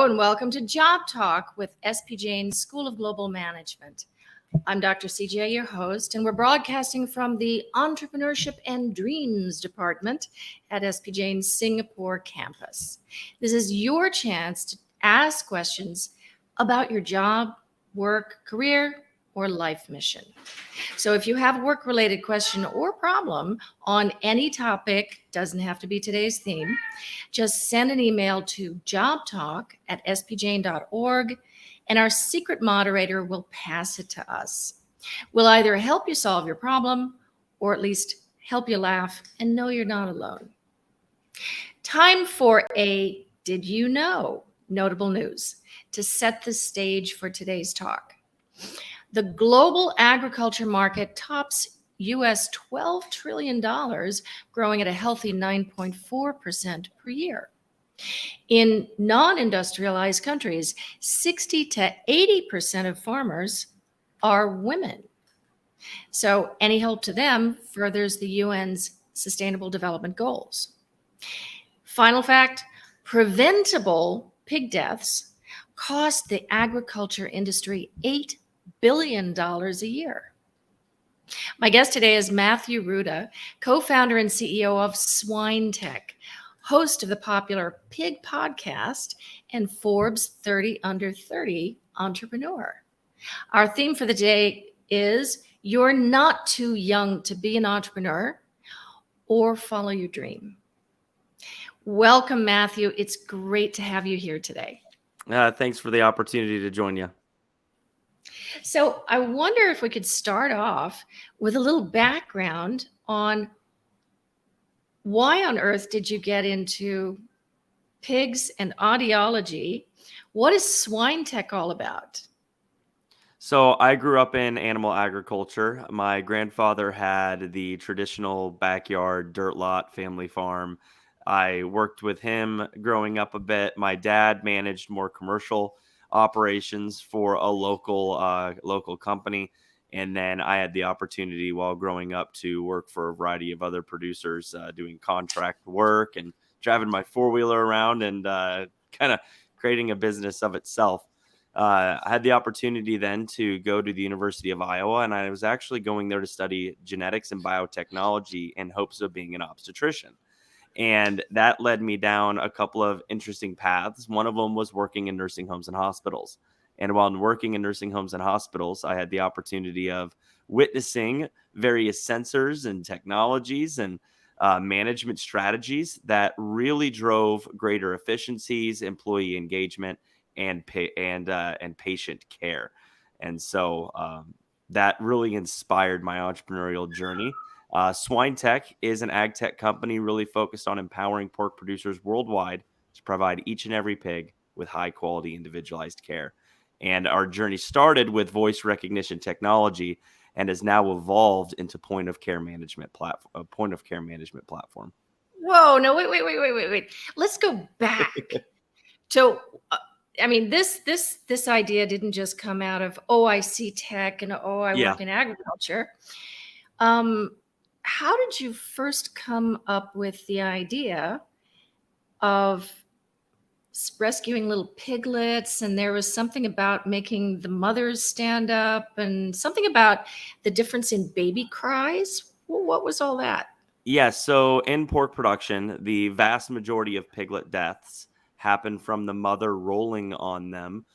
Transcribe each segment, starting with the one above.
and welcome to Job Talk with SP Jane's School of Global Management. I'm Dr. CJ, your host, and we're broadcasting from the Entrepreneurship and Dreams Department at SP Jane's Singapore campus. This is your chance to ask questions about your job, work, career, or life mission. So if you have a work-related question or problem on any topic, doesn't have to be today's theme, just send an email to jobtalk@spjane.org, and our secret moderator will pass it to us. We'll either help you solve your problem or at least help you laugh and know you're not alone. Time for a Did You Know? Notable news to set the stage for today's talk. The global agriculture market tops US $12 trillion, growing at a healthy 9.4% per year. In non-industrialized countries, 60 to 80% of farmers are women. So any help to them furthers the UN's Sustainable Development Goals. Final fact, preventable pig deaths cost the agriculture industry $8 billion a year. My guest today is Matthew Rooda, co-founder and CEO of SwineTech, host of the popular Pig podcast and Forbes 30 Under 30 entrepreneur. Our theme for the day is You're Not Too Young to Be an Entrepreneur or Follow Your Dream. Welcome, Matthew. It's great to have you here today. Thanks for the opportunity to join you. So I wonder if we could start off with a little background on why on earth did you get into pigs and audiology? What is SwineTech all about? So I grew up in animal agriculture. My grandfather had the traditional backyard dirt lot family farm. I worked with him growing up a bit. My dad managed more commercial operations for a local company. And then I had the opportunity while growing up to work for a variety of other producers, doing contract work and driving my four-wheeler around and kind of creating a business of itself. I had the opportunity then to go to the University of Iowa, and I was actually going there to study genetics and biotechnology in hopes of being an obstetrician. And that led me down a couple of interesting paths. One of them was working in nursing homes and hospitals. And while working in nursing homes and hospitals, I had the opportunity of witnessing various sensors and technologies and management strategies that really drove greater efficiencies, employee engagement, and patient care. And so that really inspired my entrepreneurial journey. SwineTech is an ag tech company really focused on empowering pork producers worldwide to provide each and every pig with high quality individualized care. And our journey started with voice recognition technology and has now evolved into point of care management platform. Whoa, no, wait. Let's go back. So, I mean, this idea didn't just come out of, I see tech and I work in agriculture. How did you first come up with the idea of rescuing little piglets? And there was something about making the mothers stand up and something about the difference in baby cries. Well, what was all that? Yeah, so in pork production, the vast majority of piglet deaths happen from the mother rolling on them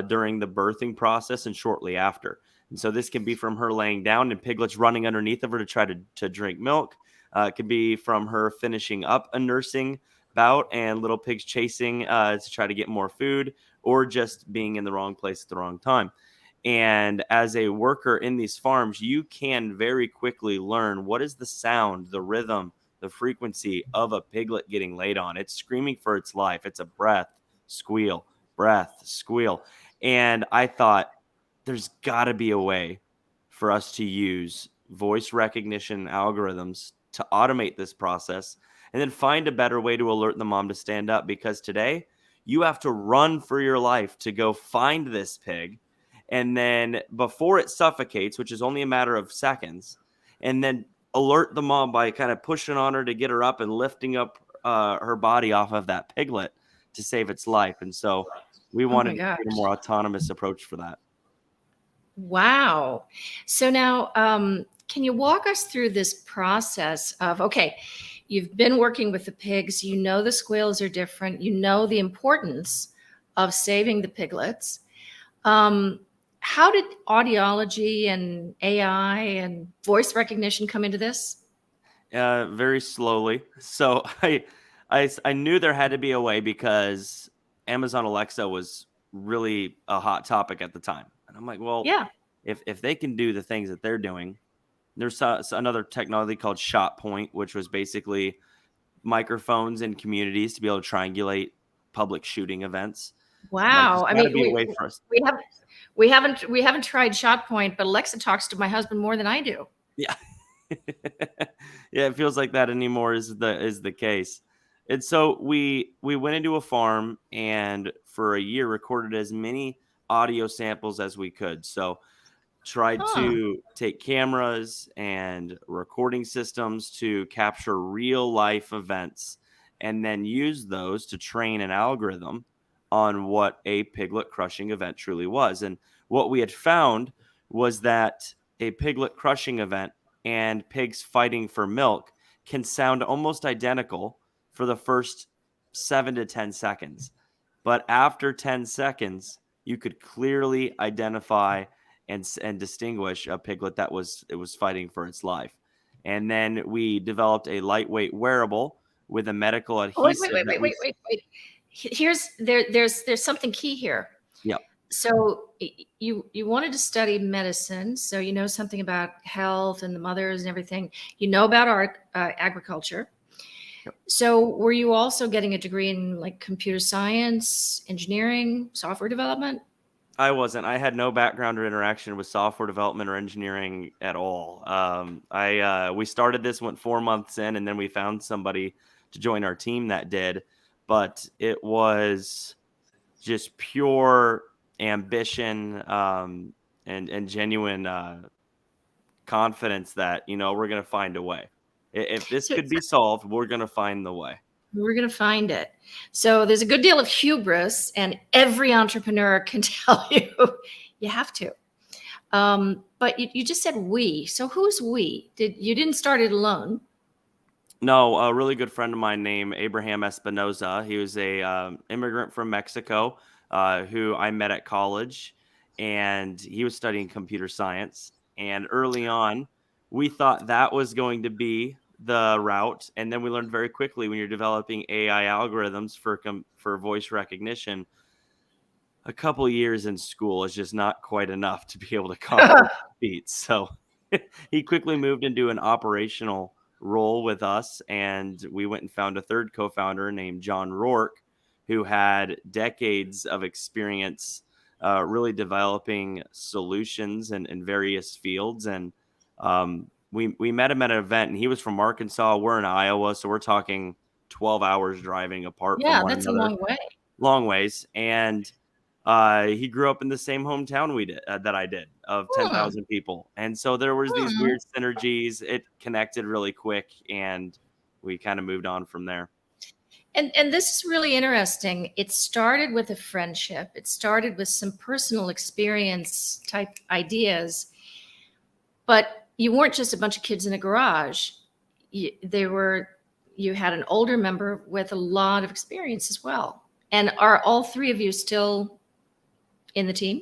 during the birthing process and shortly after. And so this can be from her laying down and piglets running underneath of her to try to drink milk. It could be from her finishing up a nursing bout and little pigs chasing to try to get more food, or just being in the wrong place at the wrong time. And as a worker in these farms, you can very quickly learn what is the sound, the rhythm, the frequency of a piglet getting laid on. It's screaming for its life. It's a breath, squeal, breath, squeal. And I thought, there's got to be a way for us to use voice recognition algorithms to automate this process and then find a better way to alert the mom to stand up, because today you have to run for your life to go find this pig. And then before it suffocates, which is only a matter of seconds, and then alert the mom by kind of pushing on her to get her up and lifting up her body off of that piglet to save its life. And so We Oh my wanted to gosh. create a more autonomous approach for that. Wow. So now, can you walk us through this process of, okay, you've been working with the pigs, you know the squeals are different, you know the importance of saving the piglets. Um, how did audiology and AI and voice recognition come into this? Very slowly. So I knew there had to be a way because Amazon Alexa was really a hot topic at the time, and I'm like, well, Yeah. if they can do the things that they're doing, there's another technology called Shot Point, which was basically microphones in communities to be able to triangulate public shooting events. I'm like, there's Wow. I got to mean, be a way for us. we haven't tried Shot Point, but Alexa talks to my husband more than I do. Yeah. Yeah, it feels like that anymore is the case. And so we went into a farm and for a year recorded as many audio samples as we could. So tried Huh. to take cameras and recording systems to capture real life events and then use those to train an algorithm on what a piglet crushing event truly was. And what we had found was that a piglet crushing event and pigs fighting for milk can sound almost identical for the first 7 to 10 seconds. But after 10 seconds, you could clearly identify and distinguish a piglet that was fighting for its life. And then we developed a lightweight wearable with a medical Oh, wait, wait, adhesive wait, that wait, we wait, wait, wait. There's something key here. yeah. So you wanted to study medicine, so you know something about health and the mothers and everything. You know about art, agriculture. Yep. So were you also getting a degree in like computer science, engineering, software development? I wasn't. I had no background or interaction with software development or engineering at all. I we started this, went 4 months in, and then we found somebody to join our team that did. But it was just pure ambition and genuine confidence that we're going to find a way. If this So could be solved, we're going to find the way. we're going to find it. So there's a good deal of hubris, and every entrepreneur can tell you you have to. But you just said we. So who's we? You didn't start it alone? No, a really good friend of mine named Abraham Espinoza. He was a immigrant from Mexico who I met at college, and he was studying computer science. And early on, we thought that was going to be the route, and then we learned very quickly when you're developing AI algorithms for voice recognition, a couple years in school is just not quite enough to be able to conquer feats. So he quickly moved into an operational role with us, and we went and found a third co-founder named John Rourke, who had decades of experience really developing solutions in various fields. And we met him at an event, and he was from Arkansas. We're in Iowa, so we're talking 12 hours driving apart from Yeah, one that's a another, long way. long ways. And he grew up in the same hometown we did that I did of Hmm. 10,000 people, and so there was these Hmm. weird synergies. It connected really quick, and we kind of moved on from there. And this is really interesting. It started with a friendship. It started with some personal experience type ideas, but you weren't just a bunch of kids in a garage. You had an older member with a lot of experience as well. And are all three of you still in the team?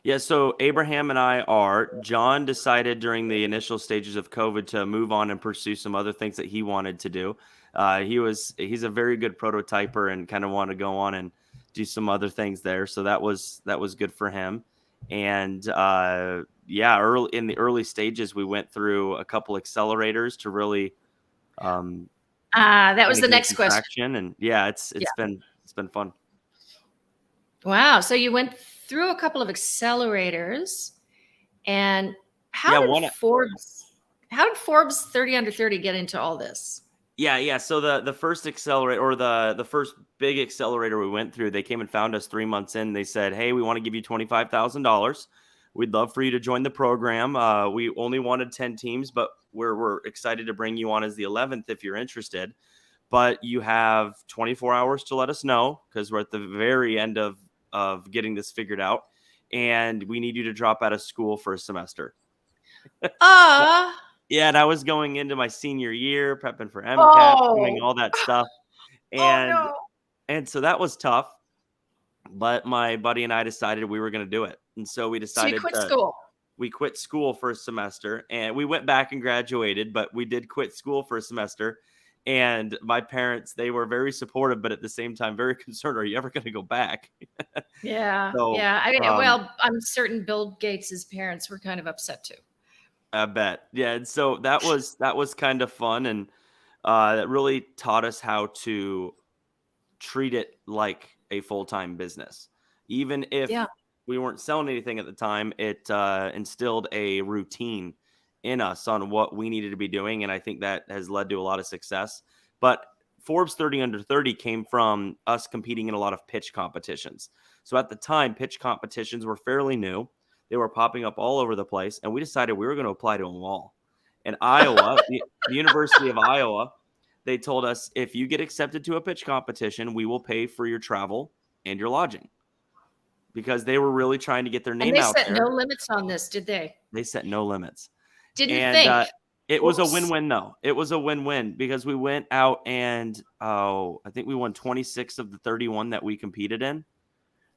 Yeah, so Abraham and I are. John decided during the initial stages of COVID to move on and pursue some other things that he wanted to do. He's a very good prototyper and kind of wanted to go on and do some other things there. So that was good for him. And yeah, early in the early stages, we went through a couple accelerators to really um, That kind was of the gain next some question. traction. And yeah, Yeah. it's been fun. Wow. So you went through a couple of accelerators, and Yeah, how did one. Forbes how did Forbes 30 under 30 get into all this? Yeah. So the first accelerator or the first big accelerator we went through, they came and found us 3 months in. They said, "Hey, we want to give you $25,000. We'd love for you to join the program. We only wanted 10 teams, but we're excited to bring you on as the 11th if you're interested. But you have 24 hours to let us know because we're at the very end of of getting this figured out, and we need you to drop out of school for a semester. Ah, Yeah, and I was going into my senior year, prepping for MCAT, doing oh, all that stuff, oh and no. so that was tough. But my buddy and I decided we were going to do it, and so So you quit to school. we quit school for a semester, and we went back and graduated, but we did quit school for a semester. And my parents, they were very supportive, but at the same time very concerned, are you ever going to go back? Yeah, So yeah. I mean, um well, I'm certain Bill Gates's parents were kind of upset too. I bet. Yeah, and so that was kind of fun, and that really taught us how to treat it like a full-time business. Even if Yeah. we weren't selling anything at the time, it instilled a routine in us on what we needed to be doing. And I think that has led to a lot of success. But Forbes 30 under 30 came from us competing in a lot of pitch competitions. So at the time, pitch competitions were fairly new. They were popping up all over the place. And we decided we were going to apply to them all. In Iowa, the University of Iowa, they told us, if you get accepted to a pitch competition, we will pay for your travel and your lodging, because they were really trying to get their And name they out set no there. limits on this, did they? They set no limits. Didn't And think. it was a Oops. win-win, though. It was a win-win because we went out and, I think we won 26 of the 31 that we competed in,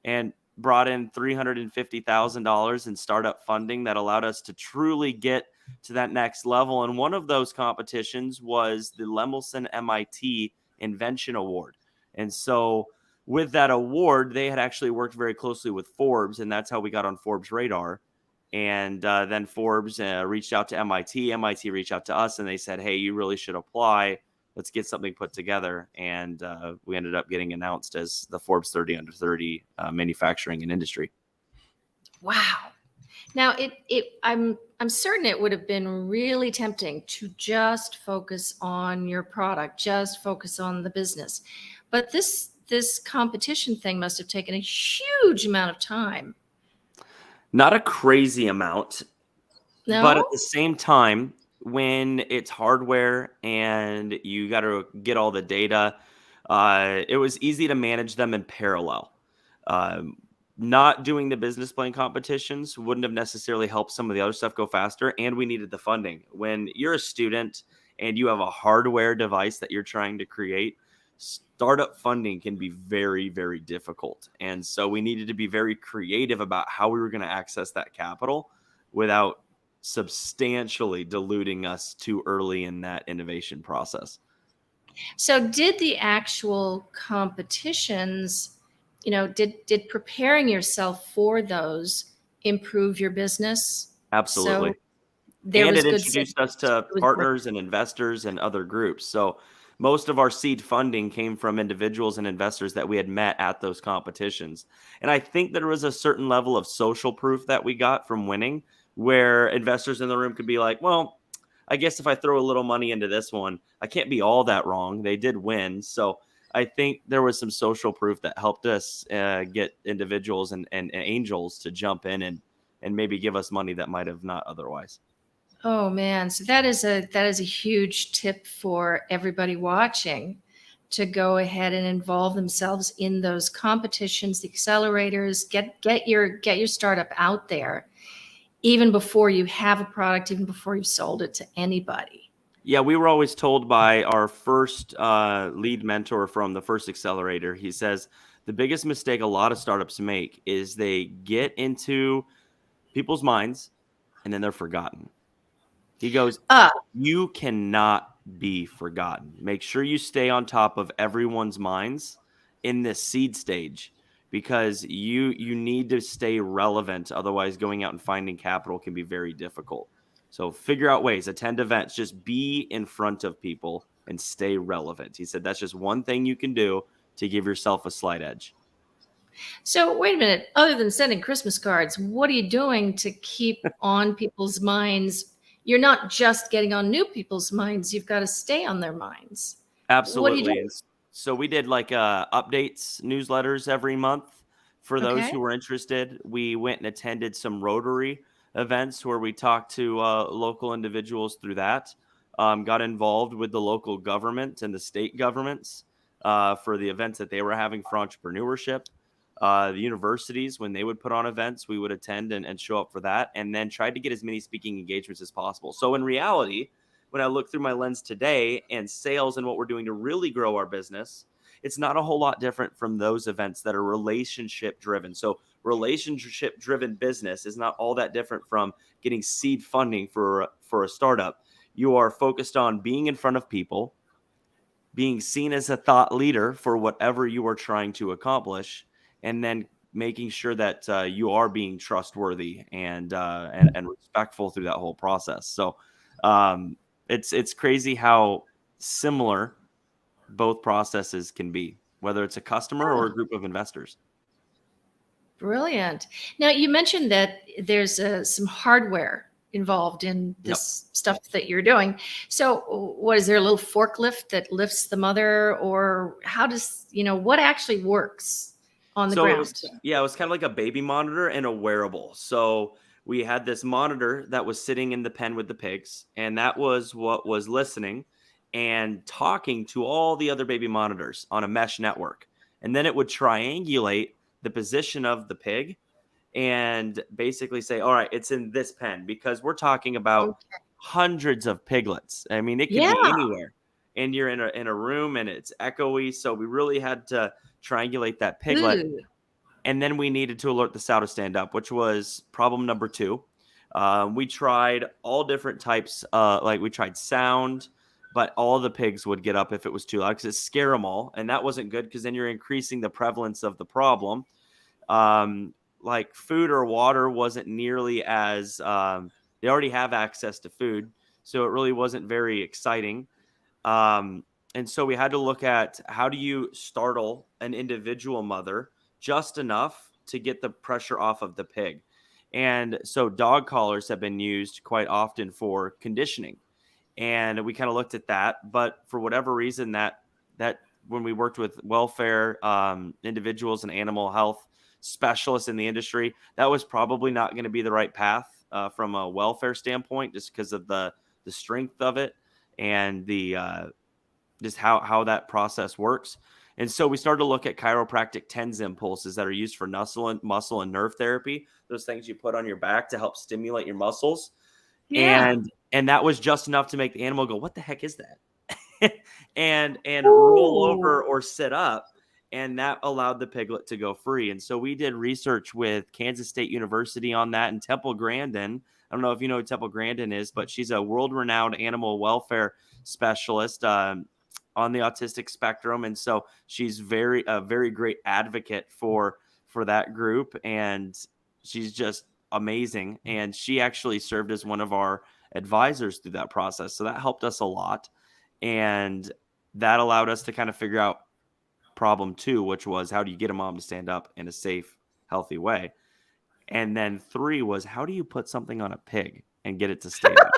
and brought in $350,000 in startup funding that allowed us to truly get to that next level. And one of those competitions was the Lemelson MIT Invention Award. And so with that award, they had actually worked very closely with Forbes, and that's how we got on Forbes' radar. And then Forbes reached out to MIT. MIT reached out to us, and they said, hey, you really should apply. Let's get something put together. And we ended up getting announced as the Forbes 30 under 30 manufacturing and industry. Wow. Now I'm certain it would have been really tempting to just focus on your product, just focus on the business. But this competition thing must have taken a huge amount of time. Not a crazy amount, but at No? the same time, when it's hardware and you got to get all the data, it was easy to manage them in parallel. Um, Not doing the business plan competitions wouldn't have necessarily helped some of the other stuff go faster, and we needed the funding. When you're a student and you have a hardware device that you're trying to create, startup funding can be very, very difficult. And so we needed to be very creative about how we were going to access that capital without substantially diluting us too early in that innovation process. So did the actual competitions, did preparing yourself for those improve your business? So Absolutely. there And was it good sales. introduced us to It was worth. partners and investors and other groups. So most of our seed funding came from individuals and investors that we had met at those competitions. And I think there was a certain level of social proof that we got from winning, where investors in the room could be like, well, I guess if I throw a little money into this one, I can't be all that wrong. They did win. So I think there was some social proof that helped us get individuals and angels to jump in and maybe give us money that might have not otherwise. Oh man, so that is a huge tip for everybody watching, to go ahead and involve themselves in those competitions, the accelerators, get your startup out there even before you have a product, even before you've sold it to anybody. Yeah, we were always told by our first lead mentor from the first accelerator. He says the biggest mistake a lot of startups make is they get into people's minds and then they're forgotten. He goes, Uh, you cannot be forgotten. Make sure you stay on top of everyone's minds in this seed stage, because you need to stay relevant. Otherwise, going out and finding capital can be very difficult. So figure out ways, attend events, just be in front of people and stay relevant. He said that's just one thing you can do to give yourself a slight edge. so wait a minute, other than sending Christmas cards, what are you doing to keep on people's minds? You're not just getting on new people's minds, you've got to stay on their minds. What are you Absolutely. doing? And so we did like updates, newsletters every month for those Okay. who were interested. We went and attended some Rotary events where we talked to local individuals through that. Got involved with the local government and the state governments for the events that they were having for entrepreneurship. The universities, when they would put on events, we would attend and show up for that, and then tried to get as many speaking engagements as possible. So in reality, when I look through my lens today and sales and what we're doing to really grow our business, it's not a whole lot different from those events that are relationship driven. So relationship driven business is not all that different from getting seed funding for a startup. You are focused on being in front of people, being seen as a thought leader for whatever you are trying to accomplish, and then making sure that you are being trustworthy and respectful through that whole process. So um, it's crazy how similar both processes can be, whether it's a customer or a group of investors. Brilliant. Now, you mentioned that there's some hardware involved in Yep. this stuff that you're doing. So, what is there, a little forklift that lifts the mother, or how does, what actually works on the So ground? it was kind of like a baby monitor and a wearable. So we had this monitor that was sitting in the pen with the pigs, and that was what was listening and talking to all the other baby monitors on a mesh network. And then it would triangulate the position of the pig and basically say, all right, it's in this pen, because we're talking about Okay. hundreds of piglets. I mean, it could Yeah. be anywhere, and you're in a room and it's echoey. So we really had to triangulate that piglet. Ooh. And then we needed to alert the sow to stand up, which was problem number two. We tried all different types, like we tried sound, but all the pigs would get up if it was too loud because it scared them all. And that wasn't good, because then you're increasing the prevalence of the problem. Like food or water wasn't nearly as, they already have access to food. So it really wasn't very exciting. Um, and so we had to look at, how do you startle an individual mother just enough to get the pressure off of the pig. And so dog collars have been used quite often for conditioning. And we kind of looked at that, but for whatever reason, that when we worked with welfare individuals and animal health specialists in the industry, that was probably not going to be the right path from a welfare standpoint, just because of the strength of it and the just how that process works. And so we started to look at chiropractic TENS impulses that are used for muscle and nerve therapy. Those things you put on your back to help stimulate your muscles. Yeah. And that was just enough to make the animal go, "What the heck is that?" and roll Ooh. over or sit up. And that allowed the piglet to go free. And so we did research with Kansas State University on that, and Temple Grandin. I don't know if you know who Temple Grandin is, but she's a world-renowned animal welfare specialist on the autistic spectrum. And so she's a very great advocate for that group. And she's just amazing. And she actually served as one of our advisors through that process. So that helped us a lot. And that allowed us to kind of figure out problem two, which was, how do you get a mom to stand up in a safe, healthy way? And then three was, how do you put something on a pig and get it to stay there?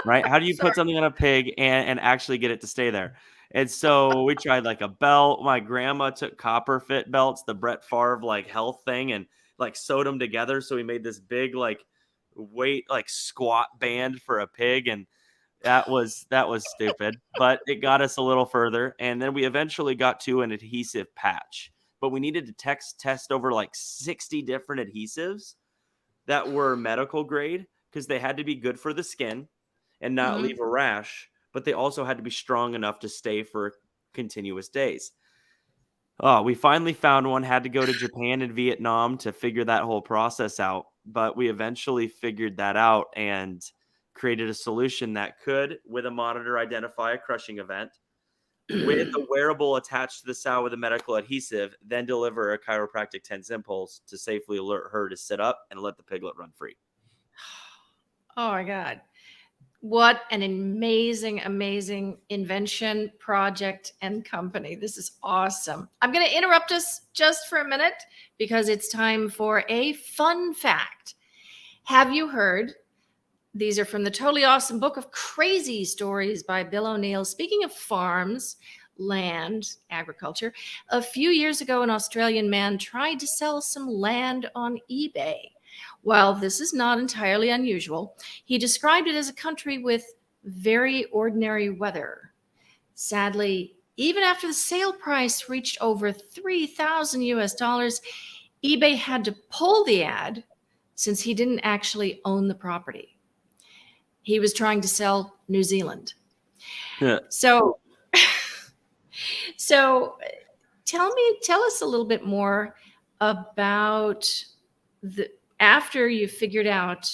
Right? How do you Sorry. put something on a pig and actually get it to stay there? And so we tried like a belt. My grandma took copper fit belts, the Brett Favre like health thing, and like sewed them together. So we made this big like weight like squat band for a pig. And that was stupid, but it got us a little further. And then we eventually got to an adhesive patch, but we needed to test over like 60 different adhesives that were medical grade, because they had to be good for the skin and not Mhm. leave a rash, but they also had to be strong enough to stay for continuous days. Oh, we finally found one. Had to go to Japan and Vietnam to figure that whole process out, but we eventually figured that out and created a solution that could, with a monitor, identify a crushing event, with a wearable attached to the sow with a medical adhesive, then deliver a chiropractic TENS impulse to safely alert her to sit up and let the piglet run free. Oh my God. What an amazing, amazing invention, project, and company. This is awesome. I'm going to interrupt us just for a minute because it's time for a fun fact. Have you heard? These are from the totally awesome book of crazy stories by Bill O'Neill. Speaking of farms, land, agriculture, a few years ago, an Australian man tried to sell some land on eBay. While this is not entirely unusual, he described it as a country with very ordinary weather. Sadly, Even after the sale price reached over 3,000 US dollars, eBay had to pull the ad since he didn't actually own the property. He was trying to sell New Zealand. Yeah. So, so tell us a little bit more about the after you figured out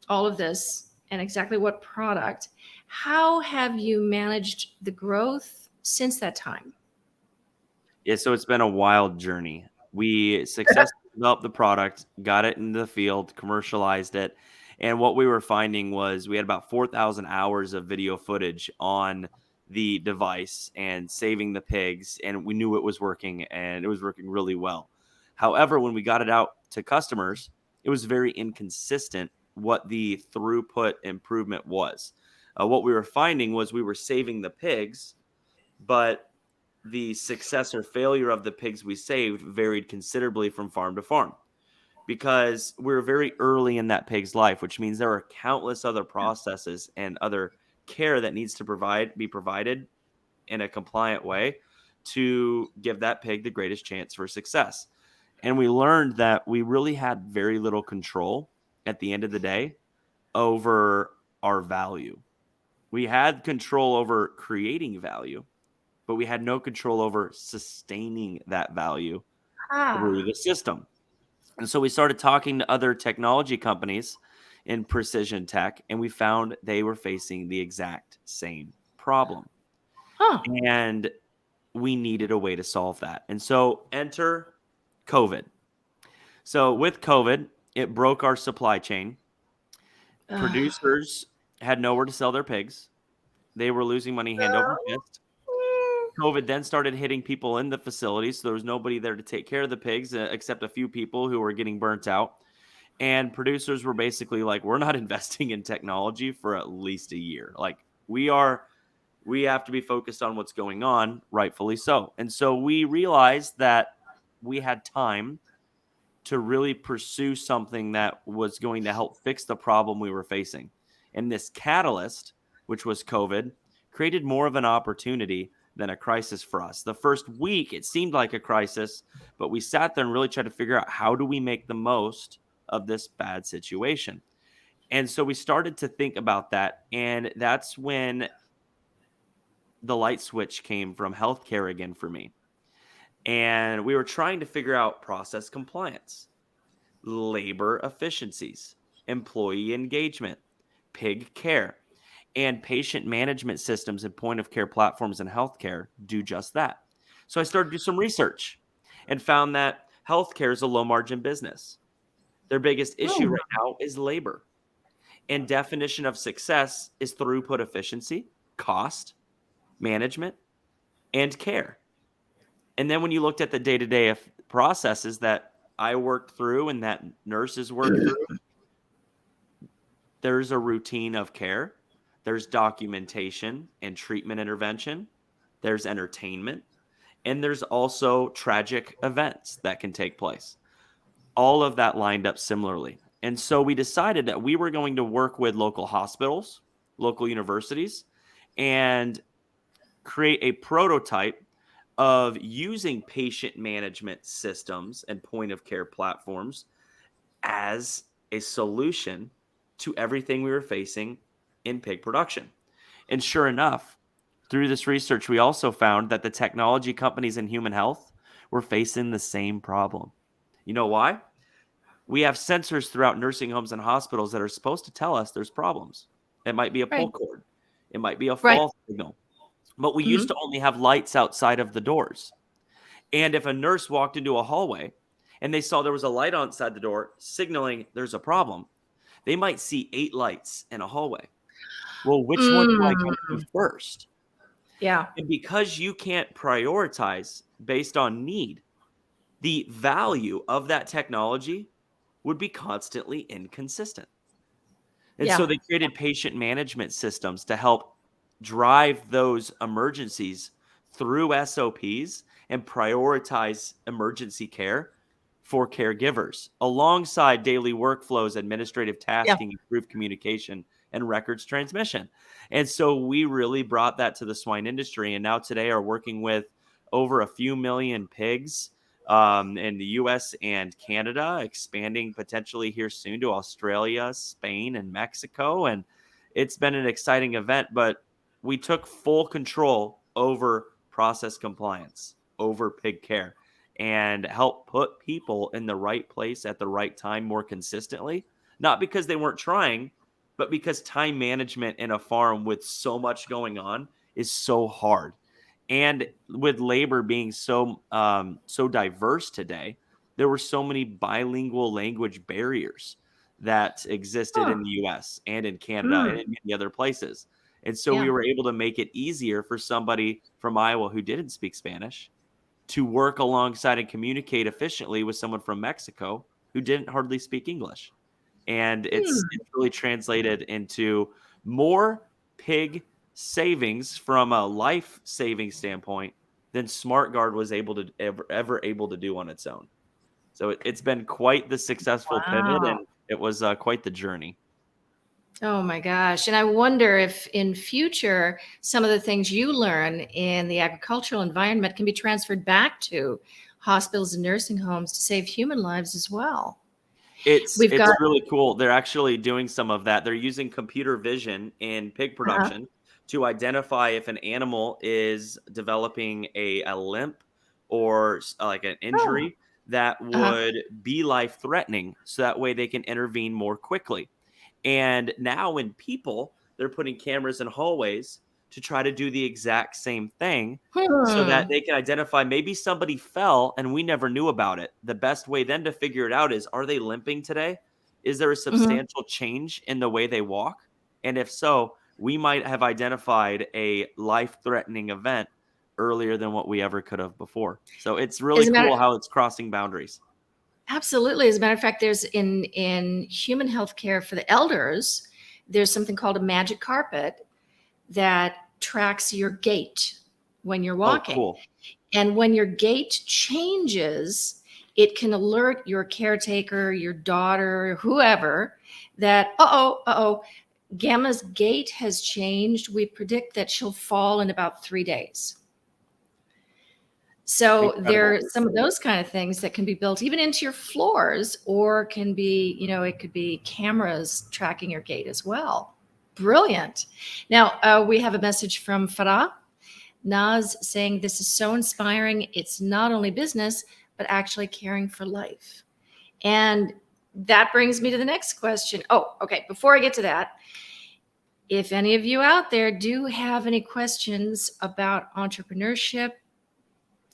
all of this and exactly what product, how have you managed the growth since that time? Yeah, so it's been a wild journey. We successfully developed the product, got it in the field, commercialized it, and what we were finding was we had about 4,000 hours of video footage on the device and saving the pigs, and we knew it was working, and it was working really well. However, when we got it out to customers, it was very inconsistent what the throughput improvement was. What we were finding was we were saving the pigs, but the success or failure of the pigs we saved varied considerably from farm to farm because we're very early in that pig's life, which means there are countless other processes and other care that needs to be provided in a compliant way to give that pig the greatest chance for success. And we learned that we really had very little control at the end of the day over our value. We had control over creating value, but we had no control over sustaining that value through Ah, the system. And so we started talking to other technology companies in precision tech, and we found they were facing the exact same problem. huh. And we needed a way to solve that. And so enter COVID. So with COVID, it broke our supply chain. Ah. Producers had nowhere to sell their pigs. They were losing money hand over fist. COVID then started hitting people in the facility, so there was nobody there to take care of the pigs except a few people who were getting burnt out. And producers were basically like, "We're not investing in technology for at least a year. Like we have to be focused on what's going on, rightfully so." And so we realized that we had time to really pursue something that was going to help fix the problem we were facing. And this catalyst, which was COVID, created more of an opportunity than a crisis for us. The first week, it seemed like a crisis, but we sat there and really tried to figure out how do we make the most of this bad situation. And so we started to think about that. And that's when the light switch came from healthcare again for me. And we were trying to figure out process compliance, labor efficiencies, employee engagement, pig care, and patient management systems and point of care platforms in healthcare do just that. So I started to do some research and found that healthcare is a low margin business. Their biggest issue Hmm. right now is labor. And definition of success is throughput efficiency, cost, management, and care. And then when you looked at the day-to-day processes that I worked through and that nurses work through, there's a routine of care, there's documentation and treatment intervention, there's entertainment, and there's also tragic events that can take place. All of that lined up similarly. And so we decided that we were going to work with local hospitals, local universities, and create a prototype of using patient management systems and point of care platforms as a solution to everything we were facing in pig production. And sure enough, through this research, we also found that the technology companies in human health were facing the same problem. You know why? We have sensors throughout nursing homes and hospitals that are supposed to tell us there's problems. It might be a pull Right. cord, it might be a Right. fall signal, but we used Hmm. to only have lights outside of the doors. And if a nurse walked into a hallway and they saw there was a light outside the door signaling there's a problem, they might see 8 lights in a hallway. Well, which one do I go to Mm. first? Yeah. And because you can't prioritize based on need, the value of that technology would be constantly inconsistent. And so Yeah. they created patient management systems to help drive those emergencies through SOPs and prioritize emergency care for caregivers alongside daily workflows, administrative Yeah. tasking, improved communication, and records transmission. And so we really brought that to the swine industry, and now today are working with over a few million pigs in the US and Canada, expanding potentially here soon to Australia, Spain, and Mexico. And it's been an exciting event, but we took full control over process compliance, over pig care, and help put people in the right place at the right time more consistently. Not because they weren't trying, but because time management in a farm with so much going on is so hard. And with labor being so diverse today, there were so many bilingual language barriers that existed Huh. in the US and in Canada and Mm. in many other places. And so we Yeah. were able to make it easier for somebody from Iowa who didn't speak Spanish to work alongside and communicate efficiently with someone from Mexico who didn't hardly speak English. And it's Hmm. really translated into more pig savings from a life saving standpoint than SmartGuard was able to ever able to do on its own. So it's been quite the successful pivot, Wow. and it was quite the journey. Oh my gosh. And I wonder if in future, some of the things you learn in the agricultural environment can be transferred back to hospitals and nursing homes to save human lives as well. We've It's got, really cool. They're actually doing some of that. They're using computer vision in pig uh, production to identify if an animal is developing a limp or like an oh, injury that uh-huh. would be life threatening. So that way they can intervene more quickly. And now in people, they're putting cameras in hallways to try to do the exact same thing so that Hmm. they can identify maybe somebody fell and we never knew about it. The best way then to figure it out is, are they limping today? Is there a Hmm. substantial change in the way they walk? And if so, we might have identified a life-threatening event earlier than what we ever could have before. So it's really As a matter, cool how it's crossing boundaries. absolutely. As a matter of fact, there's in human health care for the elders, there's something called a magic carpet that tracks your gait when you're Oh, walking. cool. And when your gait changes, it can alert your caretaker, your daughter, whoever, that, Gamma's gait has changed. We predict that she'll fall in about 3 days. So there Incredible. are some of those kind of things that can be built even into your floors, or can be, it could be cameras tracking your gait as well. Brilliant. Now, we have a message from Farah Naz saying, this is so inspiring. It's not only business, but actually caring for life. And that brings me to the next question. Oh, okay. Before I get to that, if any of you out there do have any questions about entrepreneurship,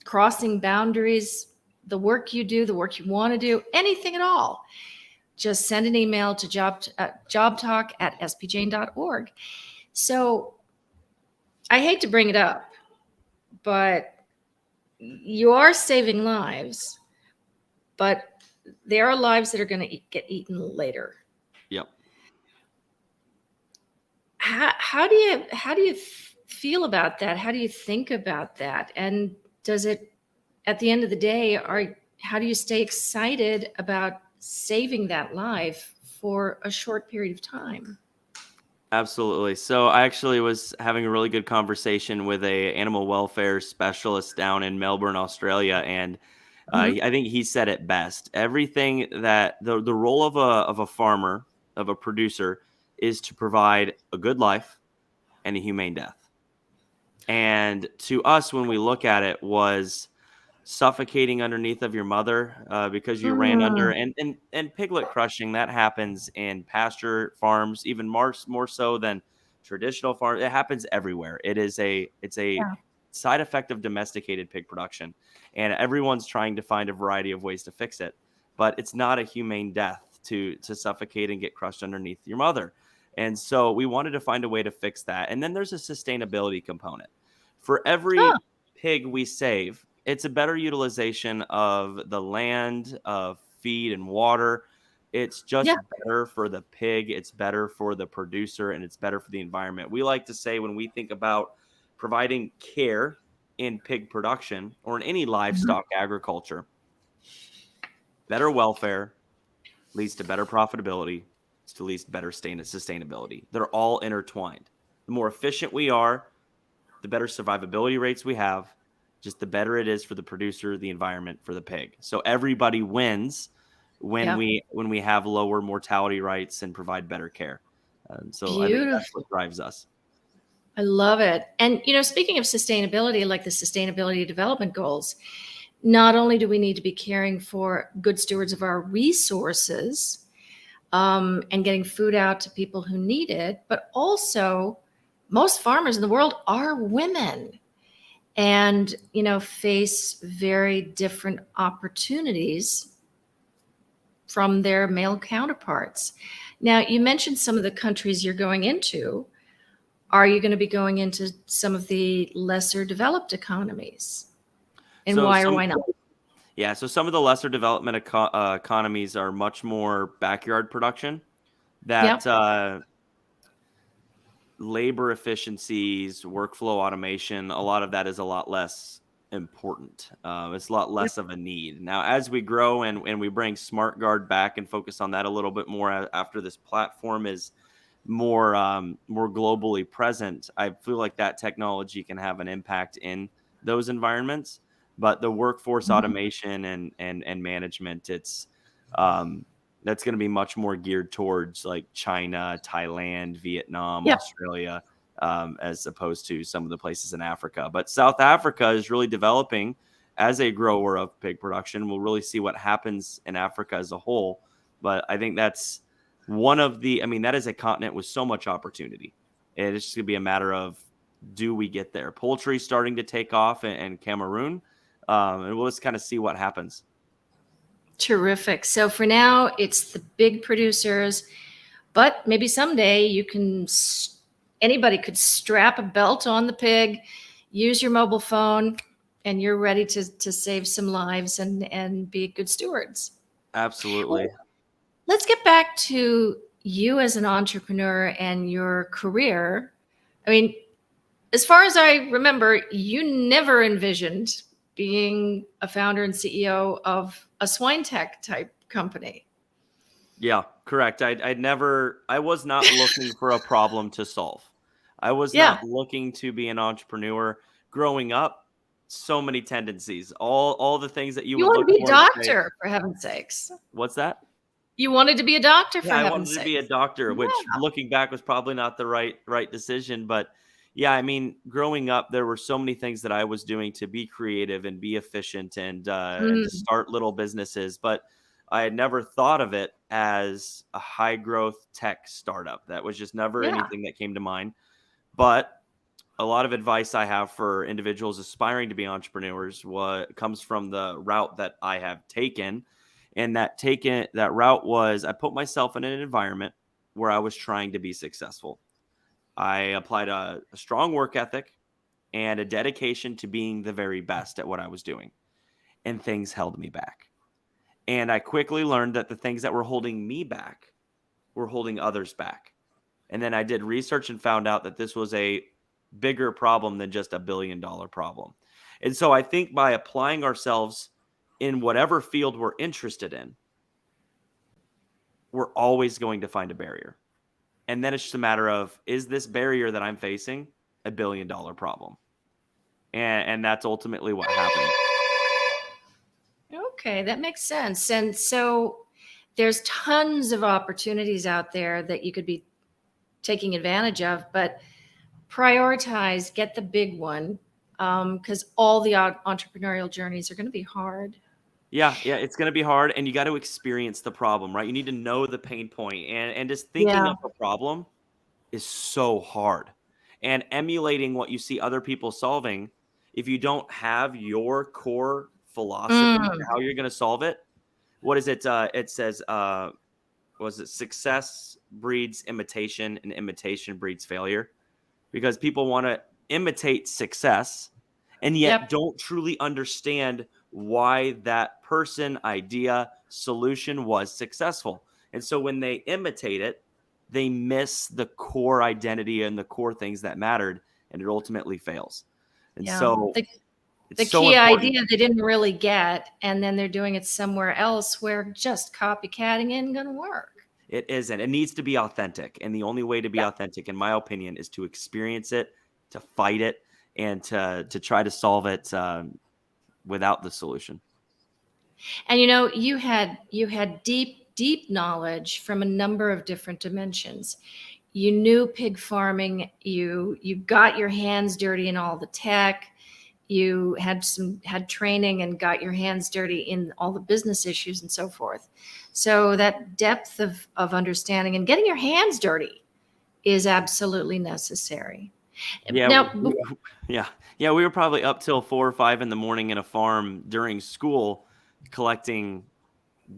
crossing boundaries, the work you do, the work you want to do, anything at all, just send an email to jobtalk@spjane.org. So I hate to bring it up, but you are saving lives, but there are lives that are going to get eaten later. Yep. How do you feel about that? How do you think about that? And does it, at the end of the day, how do you stay excited about saving that life for a short period of time? Absolutely. So I actually was having a really good conversation with a animal welfare specialist down in Melbourne, Australia, and Mhm. I think he said it best. Everything that the role of a farmer, of a producer, is to provide a good life and a humane death. And to us, when we look at it, was suffocating underneath of your mother because you ran under, Mm, and piglet crushing that happens in pasture farms even more so than traditional farms. It happens everywhere. It's a yeah. side effect of domesticated pig production, and everyone's trying to find a variety of ways to fix it, but it's not a humane death to suffocate and get crushed underneath your mother. And so we wanted to find a way to fix that. And then there's a sustainability component. For Oh, every pig we save, it's a better utilization of the land, of feed and water. It's yeah. just better for the pig, it's better for the producer, and it's better for the environment. We like to say when we think about providing care in pig production or in any Mhm. livestock agriculture, better welfare leads to better profitability, to least better sustainability. They're all intertwined. The more efficient we are, the better survivability rates we have, just the better it is for the producer, the environment, for the pig. So everybody wins when Yeah. we have lower mortality rates and provide better care. So I think that's Beautiful. what drives us. I love it. And, speaking of sustainability, like the Sustainability Development Goals, not only do we need to be caring for good stewards of our resources and getting food out to people who need it, but also most farmers in the world are women and, face very different opportunities from their male counterparts. Now, you mentioned some of the countries you're going into. Are you going to be going into some of the lesser developed economies? And So why or why not? so some of the lesser development economies are much more backyard production that Yep. labor efficiencies, workflow automation, a lot of that is a lot less important. It's a lot Yep. less of a need. Now, as we grow and we bring Smart Guard back and focus on that a little bit more after this platform is more globally present, I feel like that technology can have an impact in those environments. But the workforce Mhm. automation and management, it's that's going to be much more geared towards like China, Thailand, Vietnam, Yep. Australia, as opposed to some of the places in Africa. But South Africa is really developing as a grower of pig production. We'll really see what happens in Africa as a whole. But I think that's that is a continent with so much opportunity. And it's just going to be a matter of, do we get there? Poultry starting to take off in Cameroon. And we'll just kind of see what happens. Terrific. So for now, it's the big producers, but maybe someday anybody could strap a belt on the pig, use your mobile phone, and you're ready to save some lives and be good stewards. Absolutely. Let's get back to you as an entrepreneur and your career. I mean, as far as I remember, you never envisioned being a founder and CEO of a SwineTech type company. Yeah, correct. I was not looking for a problem to solve. I was Yeah. not looking to be an entrepreneur. Growing up, so many tendencies, all the things that you You would want to look be a for and say, doctor, for heaven's sakes. what's that? You wanted to be a doctor, Yeah, for I heaven's wanted to be a sakes. doctor, Yeah. which looking back was probably not the right decision. But yeah, I mean, growing up, there were so many things that I was doing to be creative and be efficient and to Mm, start little businesses. But I had never thought of it as a high growth tech startup. That was just never yeah. anything that came to mind. But a lot of advice I have for individuals aspiring to be entrepreneurs comes from the route that I have taken. And that route was, I put myself in an environment where I was trying to be successful. I applied a strong work ethic and a dedication to being the very best at what I was doing. And things held me back. And I quickly learned that the things that were holding me back were holding others back. And then I did research and found out that this was a bigger problem than just $1 billion problem. And so I think by applying ourselves in whatever field we're interested in, we're always going to find a barrier. And then it's just a matter of, is this barrier that I'm facing $1 billion problem? And that's ultimately what happened. Okay, that makes sense. And so there's tons of opportunities out there that you could be taking advantage of, but prioritize, get the big one, because all the entrepreneurial journeys are going to be hard. Yeah, it's going to be hard, and you got to experience the problem, right? You need to know the pain point, and just thinking Yeah. up a problem is so hard. And emulating what you see other people solving, if you don't have your core philosophy to Mm, how you're going to solve it, what is it? It says, was it success breeds imitation and imitation breeds failure? Because people want to imitate success and yet yep. don't truly understand why that person, idea, solution was successful. And so when they imitate it, they miss the core identity and the core things that mattered, and it ultimately fails. And Yeah. so The it's so key important. idea they didn't really get, and then they're doing it somewhere else where just copycatting isn't going to work. It isn't. It needs to be authentic. And the only way to be Yeah. authentic, in my opinion, is to experience it, to fight it, and to try to solve it without the solution. And you had deep knowledge from a number of different dimensions. You knew pig farming, you got your hands dirty in all the tech, you had training and got your hands dirty in all the business issues and so forth. So that depth of understanding and getting your hands dirty is absolutely necessary. Yeah, Now, yeah, yeah. We were probably up till 4 or 5 in the morning in a farm during school collecting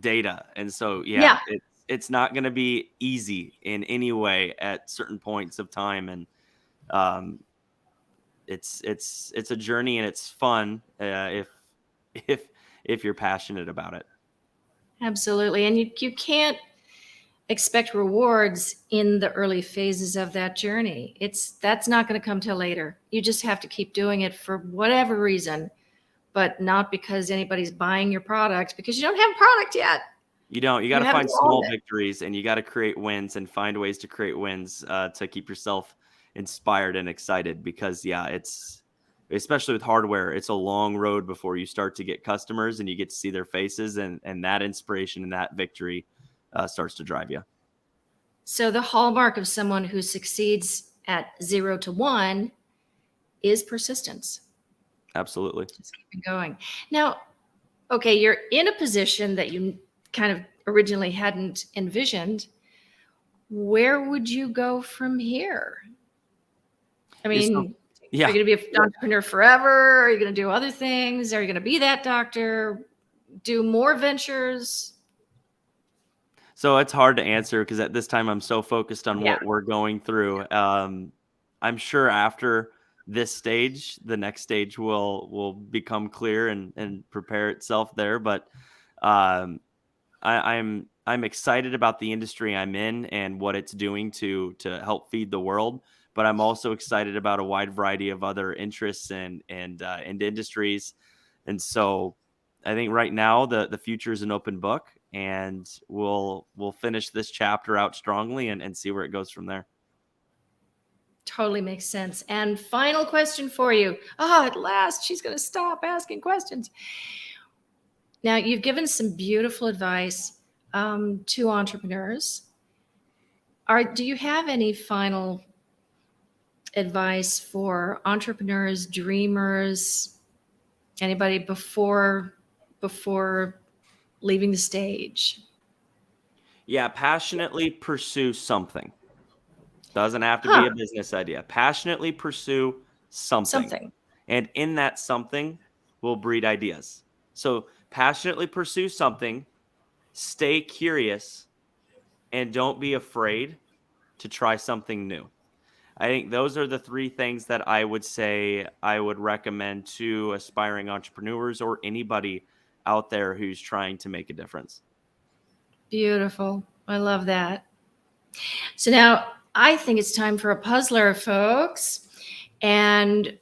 data, and so yeah, yeah, it's not going to be easy in any way at certain points of time, and um, it's a journey and it's fun if if you're passionate about it. absolutely. And you can't expect rewards in the early phases of that journey. That's not going to come till later. You just have to keep doing it for whatever reason, but not because anybody's buying your product, because you don't have a product yet. You don't. You got You to haven't find sold small it. victories, and you got to create wins and find ways to create wins to keep yourself inspired and excited. Because yeah, it's especially with hardware, it's a long road before you start to get customers and you get to see their faces, and that inspiration and that victory starts to drive you. So the hallmark of someone who succeeds at 0 to 1 is persistence. Absolutely. Just keep going. Now, okay, you're in a position that you kind of originally hadn't envisioned. Where would you go from here? I Yeah, so, mean, are yeah. you going to be an entrepreneur forever? Are you going to do other things? Are you going to be that doctor? Do more ventures? So it's hard to answer because at this time I'm so focused on Yeah, what we're going through. I'm sure after this stage, the next stage will become clear and prepare itself there. But um, I'm excited about the industry I'm in and what it's doing to help feed the world. But I'm also excited about a wide variety of other interests and industries. And so I think right now the future is an open book, and we'll finish this chapter out strongly and see where it goes from there. totally makes sense. And final question for you. Ah, at last, she's going to stop asking questions. Now, you've given some beautiful advice to entrepreneurs. Do you have any final advice for entrepreneurs, dreamers, anybody before leaving the stage? Yeah, passionately pursue something. Doesn't have to be Huh, a business idea. Passionately pursue something. something. And in that something will breed ideas. So passionately pursue something, stay curious, and don't be afraid to try something new. I think those are the 3 things that I would say I would recommend to aspiring entrepreneurs or anybody out there who's trying to make a difference. Beautiful. I love that. So now I think it's time for a puzzler, folks. And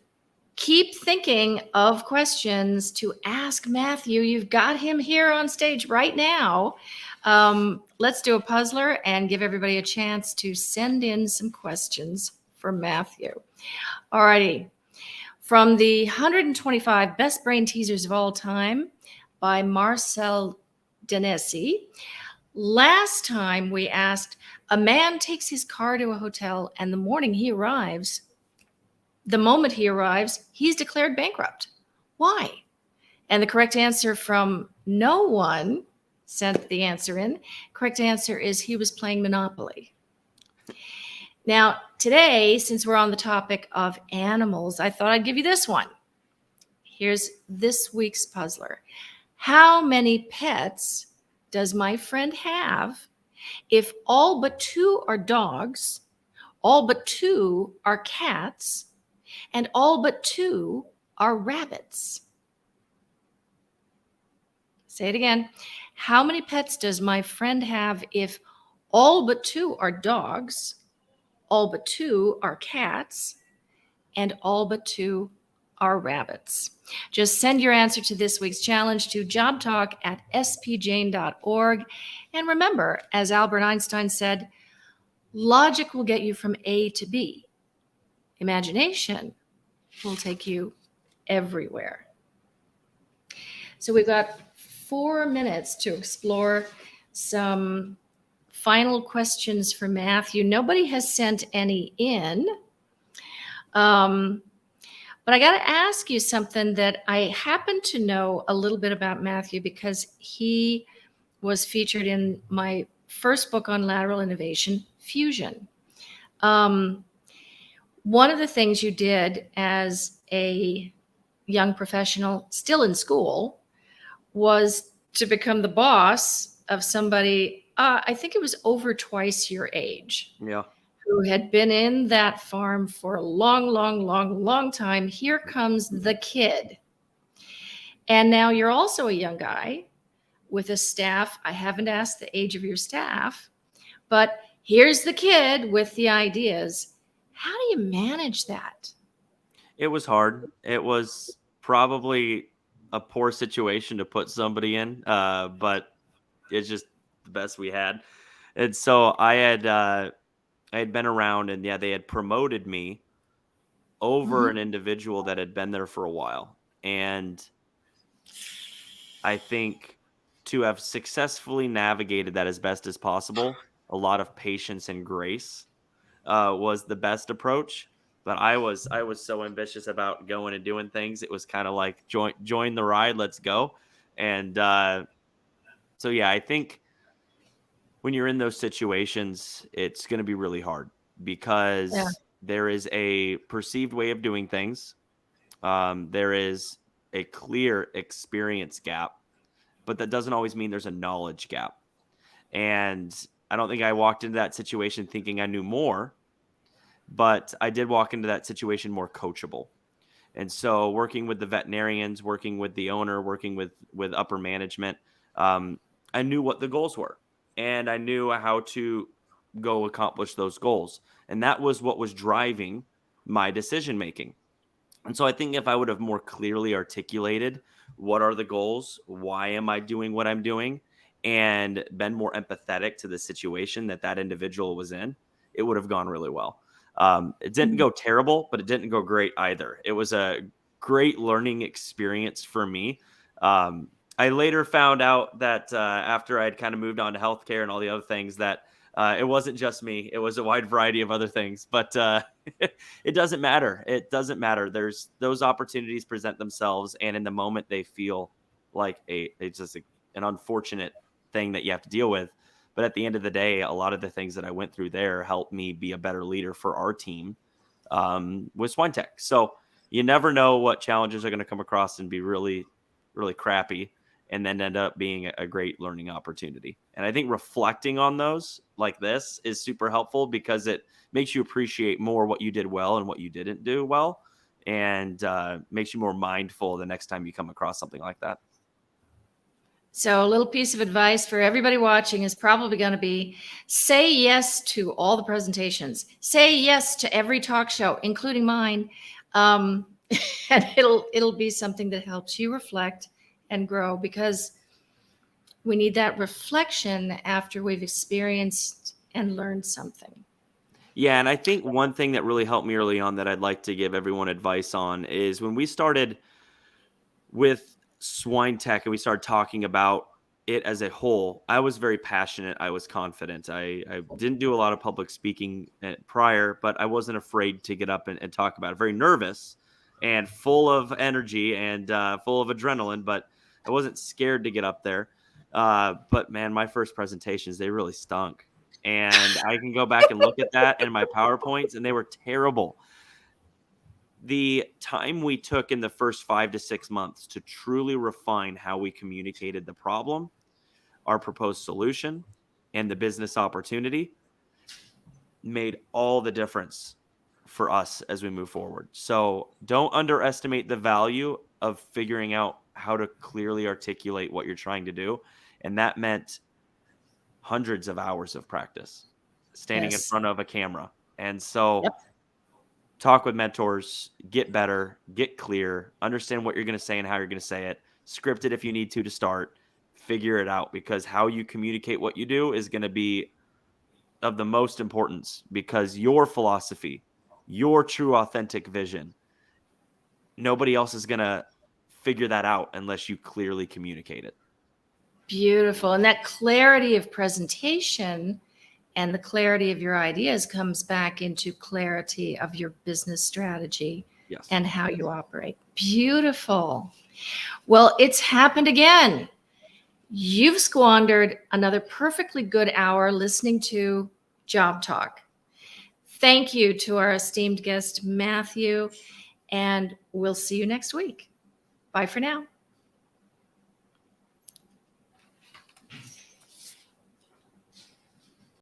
keep thinking of questions to ask Matthew. You've got him here on stage right now. Let's do a puzzler and give everybody a chance to send in some questions for Matthew. All righty. From the 125 Best Brain Teasers of All Time by Marcel Denesi. Last time we asked, a man takes his car to a hotel and the moment he arrives, he's declared bankrupt. Why? And the correct answer from no one sent the answer in. Correct answer is he was playing Monopoly. Now, today, since we're on the topic of animals, I thought I'd give you this one. Here's this week's puzzler. How many pets does my friend have if all but 2 are dogs, all but 2 are cats, and all but 2 are rabbits? Say it again. How many pets does my friend have if all but 2 are dogs, all but 2 are cats, and all but 2 are are rabbits. Just send your answer to this week's challenge to jobtalk@spjane.org. And remember, as Albert Einstein said, logic will get you from A to B. Imagination will take you everywhere. So we've got 4 minutes to explore some final questions for Matthew. Nobody has sent any in. But I got to ask you something that I happen to know a little bit about Matthew because he was featured in my first book on lateral innovation, Fusion. One of the things you did as a young professional, still in school, was to become the boss of somebody, I think it was over twice your age. Yeah. Who had been in that farm for a long time. Here comes the kid. And now you're also a young guy with a staff. I haven't asked the age of your staff, but here's the kid with the ideas. How do you manage that? It was hard. It was probably a poor situation to put somebody in, but it's just the best we had. And so I had been around, and yeah, they had promoted me over an individual that had been there for a while. And I think to have successfully navigated that as best as possible, a lot of patience and grace was the best approach. But I was so ambitious about going and doing things. It was kind of like join the ride, let's go. And so yeah, I think when you're in those situations, it's going to be really hard because there is a perceived way of doing things. There is a clear experience gap, but that doesn't always mean there's a knowledge gap. And I don't think I walked into that situation thinking I knew more, but I did walk into that situation more coachable. And so working with the veterinarians, working with the owner, working with upper management, I knew what the goals were and I knew how to go accomplish those goals. And that was what was driving my decision making. And so I think if I would have more clearly articulated what are the goals, why am I doing what I'm doing, and been more empathetic to the situation that individual was in, it would have gone really well. It didn't go terrible, but it didn't go great either. It was a great learning experience for me. I later found out that after I'd kind of moved on to healthcare and all the other things that it wasn't just me. It was a wide variety of other things, but it doesn't matter. It doesn't matter. There's those opportunities present themselves, and in the moment they feel like it's just an unfortunate thing that you have to deal with. But at the end of the day, a lot of the things that I went through there helped me be a better leader for our team with SwineTech. So you never know what challenges are going to come across and be really, really crappy, and then end up being a great learning opportunity. And I think reflecting on those like this is super helpful because it makes you appreciate more what you did well and what you didn't do well, and makes you more mindful the next time you come across something like that. So a little piece of advice for everybody watching is probably going to be say yes to all the presentations. Say yes to every talk show, including mine. And it'll be something that helps you reflect and grow, because we need that reflection after we've experienced and learned something. Yeah, and I think one thing that really helped me early on that I'd like to give everyone advice on is when we started with SwineTech and we started talking about it as a whole, I was very passionate. I was confident. I didn't do a lot of public speaking prior, but I wasn't afraid to get up and talk about it. Very nervous and full of energy and full of adrenaline, but I wasn't scared to get up there. But man, my first presentations, they really stunk. And I can go back and look at that and my PowerPoints, and they were terrible. The time we took in the first 5 to 6 months to truly refine how we communicated the problem, our proposed solution, and the business opportunity made all the difference for us as we move forward. So don't underestimate the value of figuring out how to clearly articulate what you're trying to do. And that meant hundreds of hours of practice standing in front of a camera. And so talk with mentors, get better, get clear, understand what you're going to say and how you're going to say it, script it if you need to start, figure it out, because how you communicate what you do is going to be of the most importance, because your philosophy, your true authentic vision, nobody else is going to figure that out unless you clearly communicate it. Beautiful. And that clarity of presentation and the clarity of your ideas comes back into clarity of your business strategy Yes. and how you operate. Beautiful. Well, it's happened again. You've squandered another perfectly good hour listening to Job Talk. Thank you to our esteemed guest, Matthew, and we'll see you next week. Bye for now.